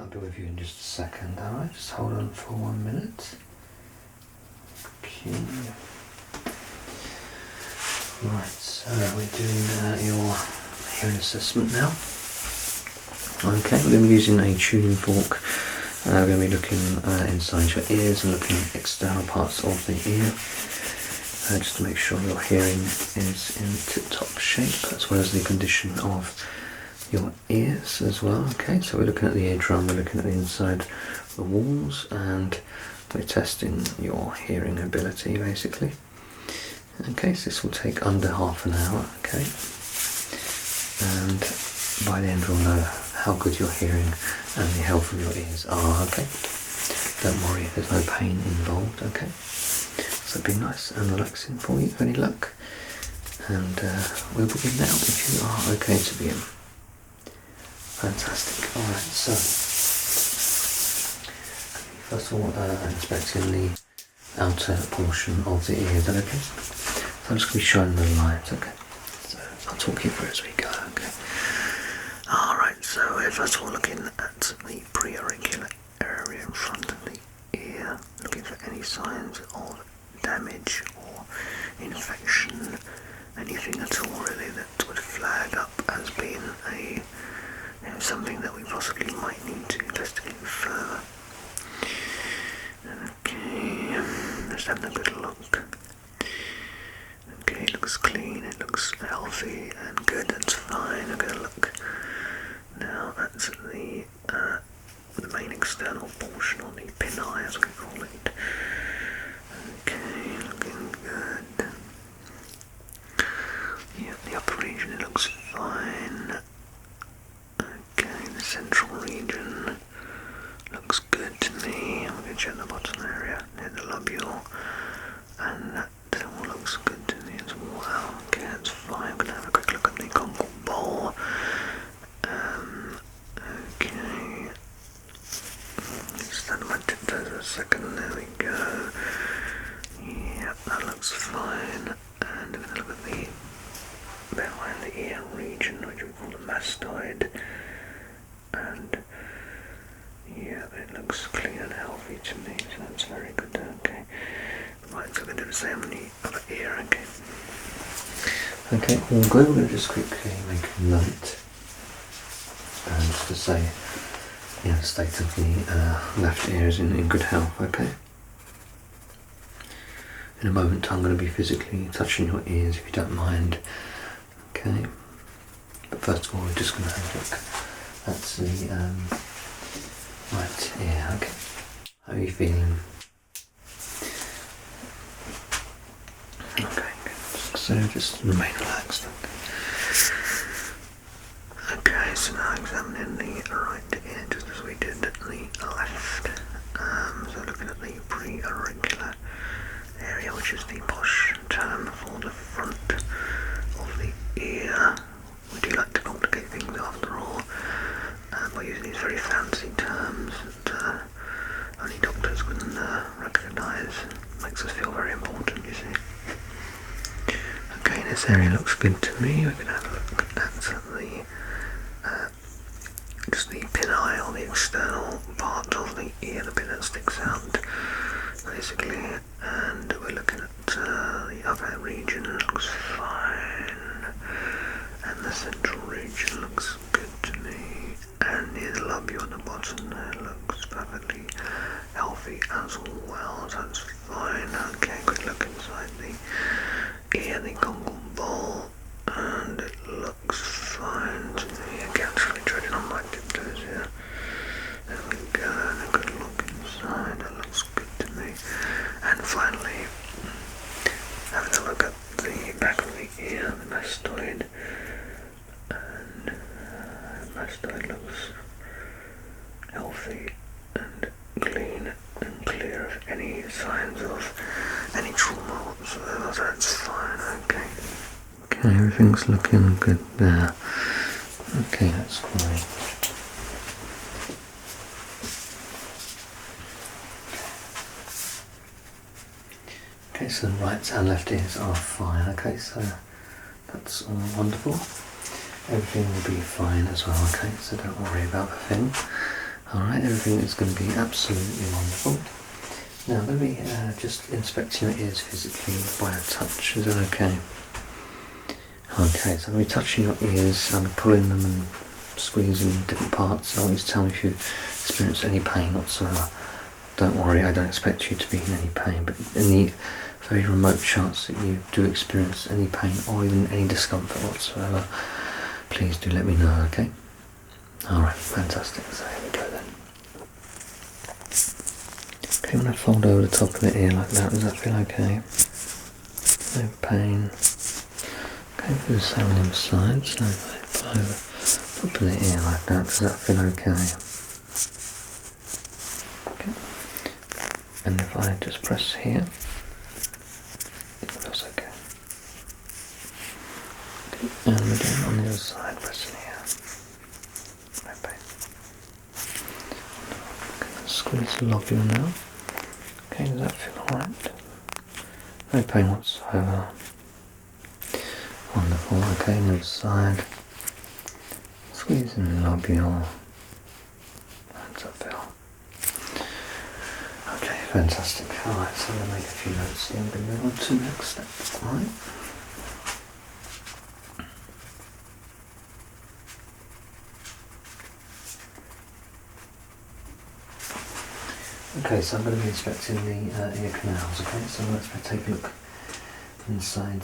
I'll be with you in just a second, alright? Just hold on for 1 minute. Okay. Right, so we're doing your hearing assessment now. Okay, we're going to be using a tuning fork. We're going to be looking inside your ears and looking at external parts of the ear. Just to make sure your hearing is in tip-top shape, as well as the condition of your ears as well. Okay, so we're looking at the eardrum, we're looking at the inside, the walls, and we're testing your hearing ability basically. Okay, so this will take under half an hour, okay, and by the end we'll know how good your hearing and the health of your ears are, okay. Don't worry, there's no pain involved, okay. So be nice and relaxing for you, any luck. And we'll begin now if you are okay to begin. Fantastic. Alright, so first of all, inspecting the outer portion of the ear, is that okay? So I'm just going to be shining the light, okay? So I'll talk you through as we go, okay? Alright, so we're first of all looking at the preauricular area in front of the ear, looking for any signs of damage or infection, anything at all really that would flag up as being a something that we possibly might need to investigate further. Okay, just having a good look. Okay, it looks clean, it looks healthy and good, that's fine. Okay, look. Now that's the main external portion, or the pinnae as we call it. Okay, looking good. Yeah, the upper region, it looks fine. Okay, the central region looks good to me. I'm going to check the bottom area near the lobule, and that all looks good to me as well. Okay, that's fine. I'm going to have a quick look at the conical bowl. Okay, stand on my tiptoes for a second. There we go. Yeah, that looks fine. And I'm going to look at the behind the ear region, which we call the mastoid. And yeah, it looks clean and healthy to me, so that's very good. Okay, right, so we're going to do the same on the other ear. Okay. Okay, all good. We're going to just quickly make a note, and just to say, yeah, the state of the left ear is in good health. Okay. In a moment, I'm going to be physically touching your ears, if you don't mind. Okay. But first of all, we're just going to have a look at the right ear. Okay. How are you feeling? Okay, good. So just remain relaxed. Okay, so now examining the right ear, just as we did the left. So looking at the preauricular area, which is the posh term for the front of the ear. We do like to complicate things after all, by using these very fancy terms that only doctors can recognise. Makes us feel very important, you see. Okay, this area looks good to me. We're going to have a look at the just the pinnae, or the external part of the ear, the bit that sticks out basically, and we're looking at the upper region. Looks fine, and the central region looks good to me, and near the lobule at the bottom there looks perfectly healthy as well, so that's fine. Okay, quick look inside the ear, the conical bowl, and it looks fine to me. Again, actually treading on my tiptoes here. There we go, and a good look inside, that looks good to me. And finally, having a look at the back of the ear, the mastoid, and the mastoid looks healthy and clean and clear of any signs of any trauma whatsoever, so that's fine. Okay. Okay, everything's looking good there. Okay, that's great. Okay, so the right and left ears are fine. Okay, so that's all wonderful. Everything will be fine as well. Okay, so don't worry about a thing. Alright, everything is going to be absolutely wonderful. Now I'm going to be just inspecting your ears physically by a touch. Is that okay? Okay, so I'm going to be touching your ears, I'm pulling them and squeezing different parts. I want you to tell me if you experience any pain whatsoever. Don't worry, I don't expect you to be in any pain, but in the very remote chance that you do experience any pain or even any discomfort whatsoever, please do let me know, okay? Alright, fantastic. So here we go then. Okay, I'm going to fold over the top of the ear like that. Does that feel okay? No pain. Okay, do the same on the other side. So fold over the top of the ear like that. Does that feel okay? Okay. And if I just press here, it feels okay. Okay. And again on the other side, pressing here. No pain. Okay, let's squeeze the lobule now. Okay, does that feel alright? No pain whatsoever. Wonderful. Okay, on the other side. Squeezing the lobule. How does that feel? Okay, fantastic. Alright, so I'm going to make a few notes here. I'm going to move on to the next step. Alright. Okay, so I'm going to be inspecting the ear canals, okay? So let's take a look inside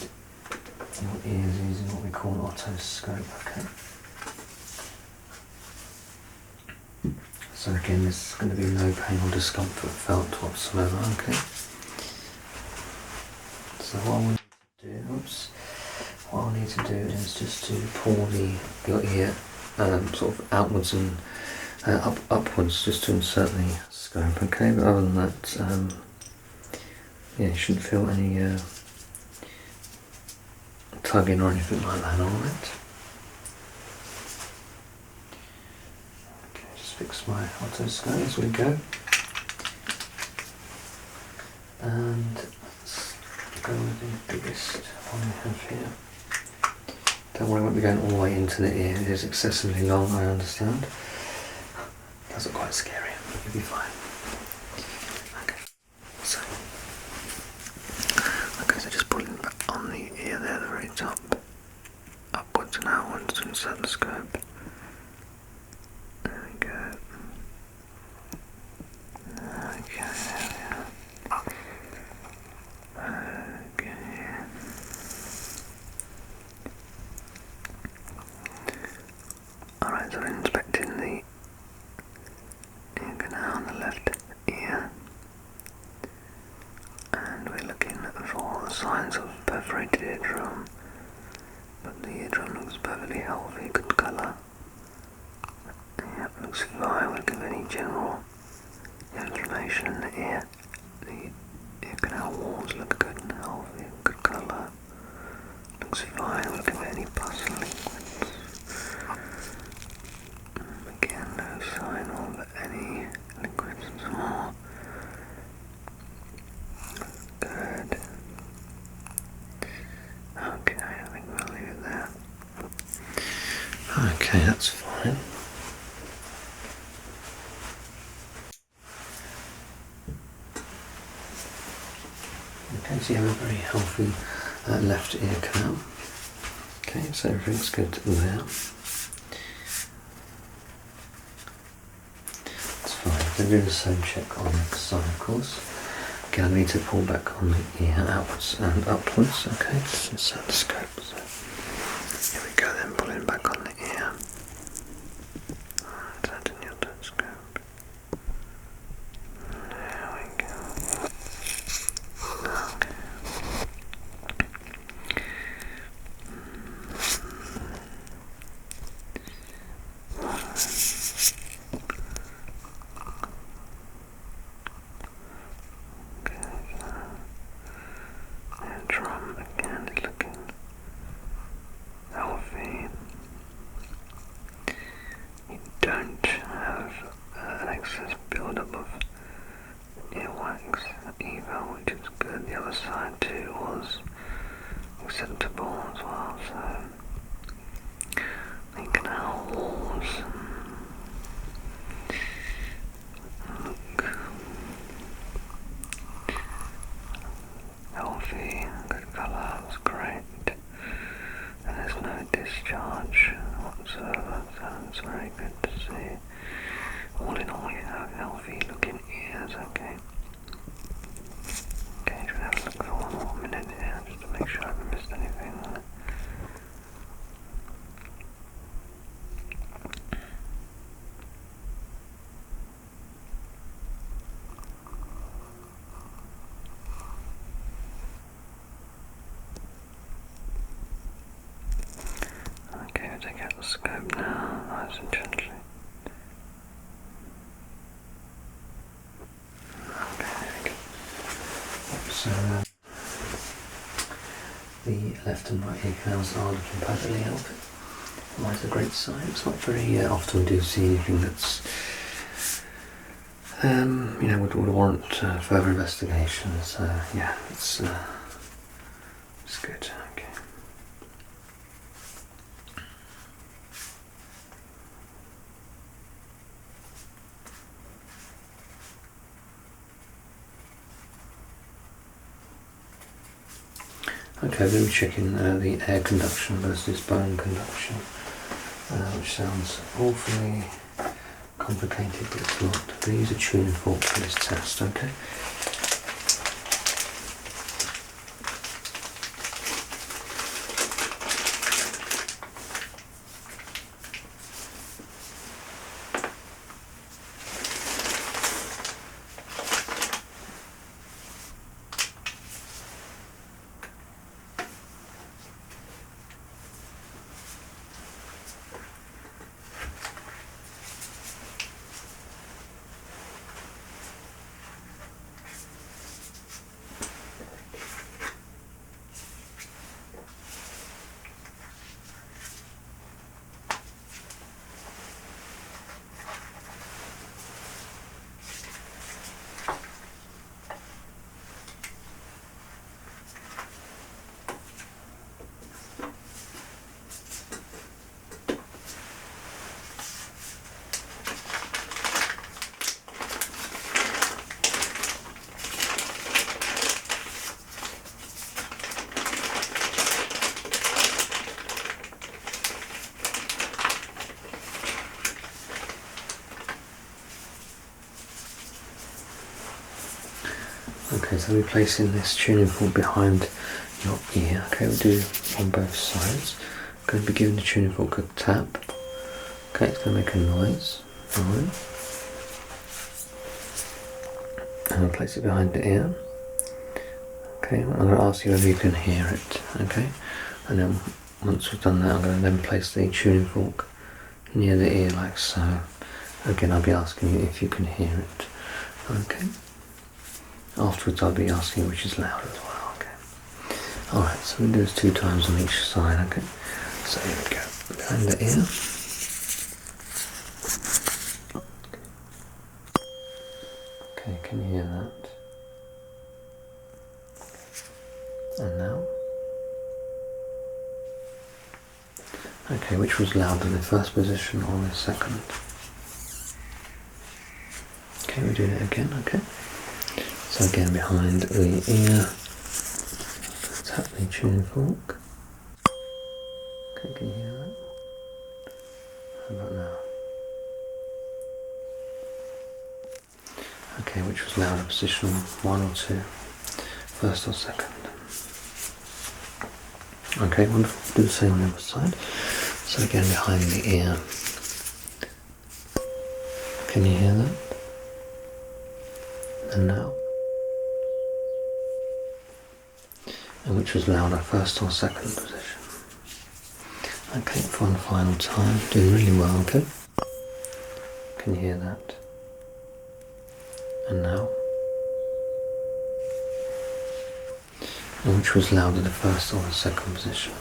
your ears using what we call an otoscope, okay? So again, there's going to be no pain or discomfort felt whatsoever, okay? So what I need to do is just to pull your ear sort of outwards and upwards just to insert the scope, okay? But other than that, yeah, you shouldn't feel any tugging or anything like that, alright? Okay, just fix my otoscope as we go. And let's go with the biggest one we have here. Don't worry, I won't be going all the way into the ear. It is excessively long, I understand. That's not quite scary, you'll be fine. Okay, so just pulling back on the ear there, the very top, upwards and outwards to insert the scope. There we go. Okay, there we are. Okay. Alright, so we're inspecting the ear canal on the left ear. And we're looking for signs of perforated eardrum, but the eardrum looks perfectly healthy, good colour. Yep, looks fine. We'll give any general inflammation in the ear. The ear canal walls look good and healthy, good colour. Looks fine. We'll give any pus and liquids. Again, no sign of any liquids at all. Good. Okay, I think we'll leave it there. Okay, that's fine. Okay, so you have a very healthy left ear canal. Okay, so everything's good there. That's fine. We'll do the same check on the next side, of course. Again, I need to pull back on the ear outwards and upwards. Okay, just insert the scope. So here we go then, pulling back on the ear. Inserting the otoscope. There we go. Okay. Drum again is looking healthy. You don't have an excess build-up of earwax either, which is good. The other side too was acceptable as well, so the canal walls Otoscope now, nice and gently. Okay, there we go. So the left and right ear canals are looking perfectly healthy. That's a great sign. It's not very often we do see anything that's would warrant further investigation. So yeah, it's good. Okay. Okay, we're going to be checking the air conduction versus bone conduction, which sounds awfully complicated, but it's not. I'm going to use a tuning fork for this test, okay? Okay, so we're placing this tuning fork behind your ear. Okay, we'll do on both sides. I'm going to be giving the tuning fork a tap. Okay, it's going to make a noise. Alright. And I'll place it behind the ear. Okay, I'm going to ask you whether you can hear it. Okay, and then once we've done that, I'm going to then place the tuning fork near the ear like so. Again, I'll be asking you if you can hear it. Okay. Afterwards I'll be asking you which is loud as well, okay. Alright, so we do this 2 times on each side, okay. So here we go. Behind the ear. Okay, can you hear that? And now? Okay, which was louder, the first position or the second? Okay, we're doing it again, okay. So again, behind the ear, tap the tuning fork. Okay, can you hear that? How about now? Okay, which was louder, position 1 or 2? First or second? Okay, wonderful. Do the same on the other side. So again, behind the ear. Can you hear that? And now? And which was louder, first or second position? Okay, for one final time, doing really well, okay? Can you hear that? And now? And which was louder, the first or the second position?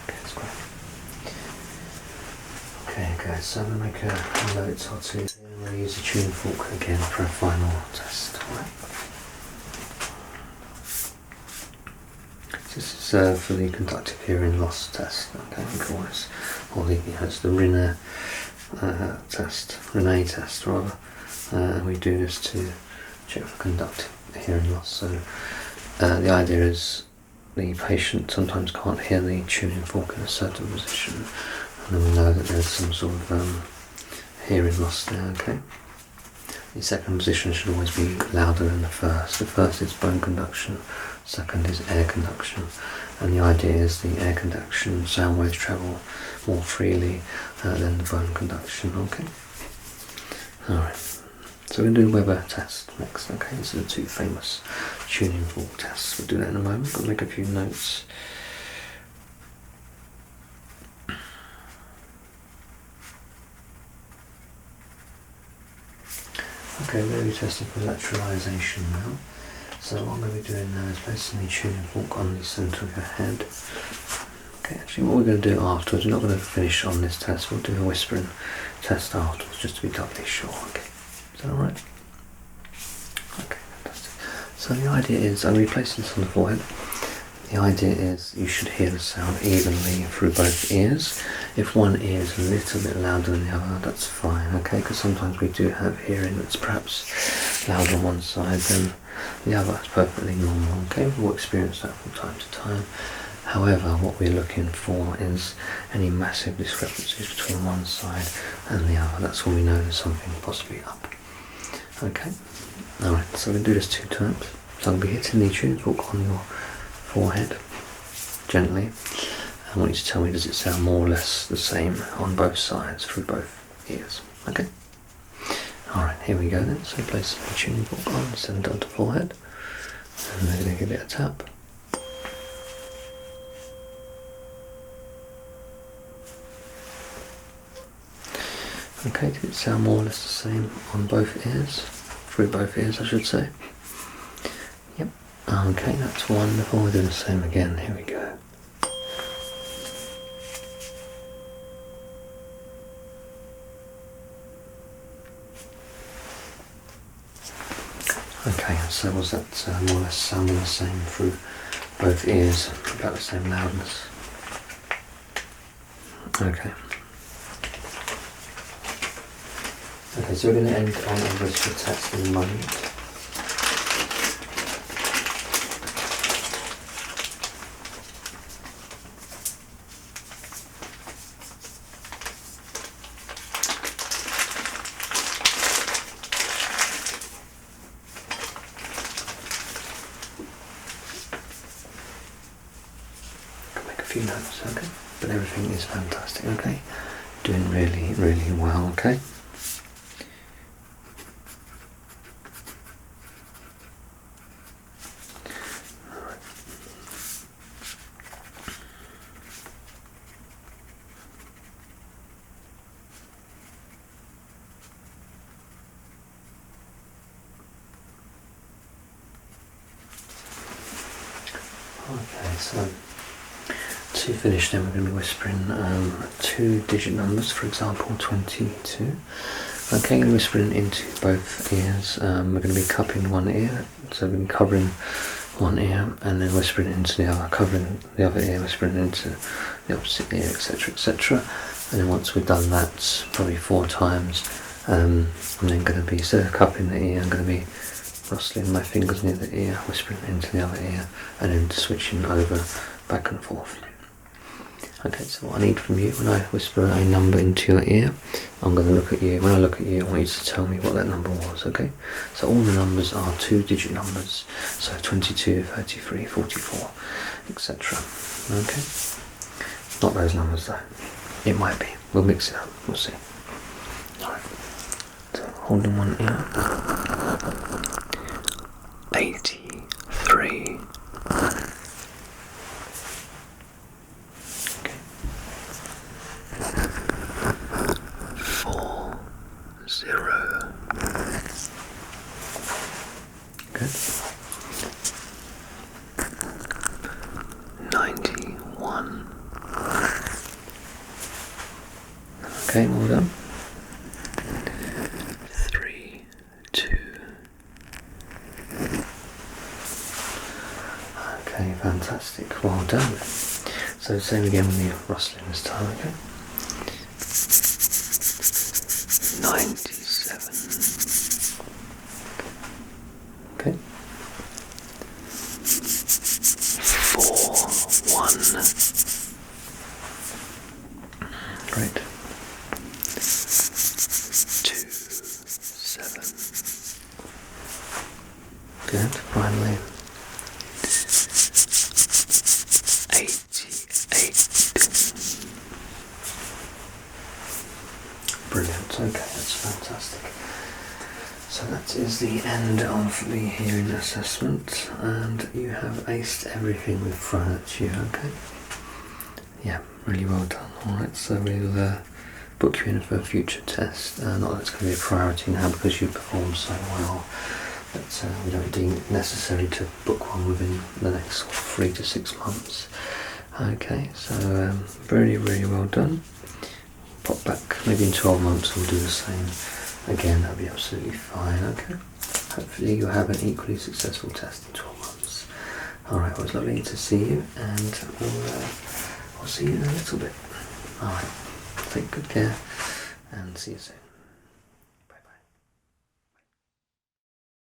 Okay, that's great. Okay, guys, so I'm going to make a note or two here. I'm going to use a tuning fork again for a final test, alright? This is for the conductive hearing loss test, okay, we call this, or the, it's the Rinne test rather, and we do this to check for conductive hearing loss. So the idea is the patient sometimes can't hear the tuning fork in a certain position, and then we know that there's some sort of hearing loss there, okay. The second position should always be louder than the first. The first is bone conduction, second is air conduction, and the idea is the air conduction sound waves travel more freely than the bone conduction, okay? Alright, so we're going to do Weber test next, okay? These are the 2 famous tuning fork tests. We'll do that in a moment. I'll make a few notes Okay, we're going to be testing for lateralization now. So what I'm going to be doing now is placing the tuning fork on the centre of your head. Okay, actually what we're going to do afterwards, we're not going to finish on this test, we'll do a whispering test afterwards just to be doubly sure, okay? Is that alright? Okay, fantastic. So the idea is, I'm going to be placing this on the forehead. The idea is you should hear the sound evenly through both ears. If one ear is a little bit louder than the other, that's fine, okay? Because sometimes we do have hearing that's perhaps louder on one side than the other. It's perfectly normal, okay? We'll experience that from time to time. However, what we're looking for is any massive discrepancies between one side and the other. That's when we know there's something possibly up. Okay? Alright, so we're going to do this 2 times. So I'll be hitting the tuning fork on your forehead gently. I want you to tell me, does it sound more or less the same on both sides through both ears? Okay? Alright, here we go then. So place the tuning fork on, send it onto the forehead, and we're going to give it a tap. Okay, did it sound more or less the same on both ears? Through both ears, I should say. Yep. Okay, that's wonderful. We'll do the same again. Here we go. Okay, so was that more or less sounding the same through both ears? About the same loudness? Okay. Okay, so we're going to end on a whisper test in a moment. Can make a few notes, okay? But everything is fantastic, okay? Doing really, really well, okay? Okay, so to finish then we're going to be whispering 2-digit numbers, for example 22. Okay, and whispering into both ears. We're going to be cupping one ear, so we're covering one ear and then whispering into the other, covering the other ear, whispering into the opposite ear, etc, etc. And then once we've done that probably 4 times, I'm then going to be, instead of cupping the ear, I'm going to be rustling my fingers near the ear, whispering into the other ear, and then switching over back and forth. Okay, so what I need from you, when I whisper a number into your ear, I'm going to look at you. When I look at you, I want you to tell me what that number was, okay? So all the numbers are 2-digit numbers, so 22, 33, 44, etc. Okay? Not those numbers though. It might be. We'll mix it up. We'll see. Alright. So holding one ear. 83. Okay. 40. Good. 91. Okay, well done. 3, 2. Okay, fantastic. Well done. So same again with the rustling this time, okay? 97. Okay. 4, 1. Great. 2, 7. Good. Finally. 88. Brilliant. Okay, that's fantastic. So that is the end of the hearing assessment, and you have aced everything we've thrown at you, okay? Yeah, really well done. Alright, so we'll book you in for a future test. Not that it's going to be a priority now because you performed so well, but we don't deem it necessary to book one within the next 3 to 6 months. Okay, so really, really well done. Pop back maybe in 12 months and we'll do the same again. That'll be absolutely fine. Okay, hopefully you'll have an equally successful test in 12 months. Alright, well, it's lovely to see you, and we'll see you in a little bit. Alright, take good care and see you soon.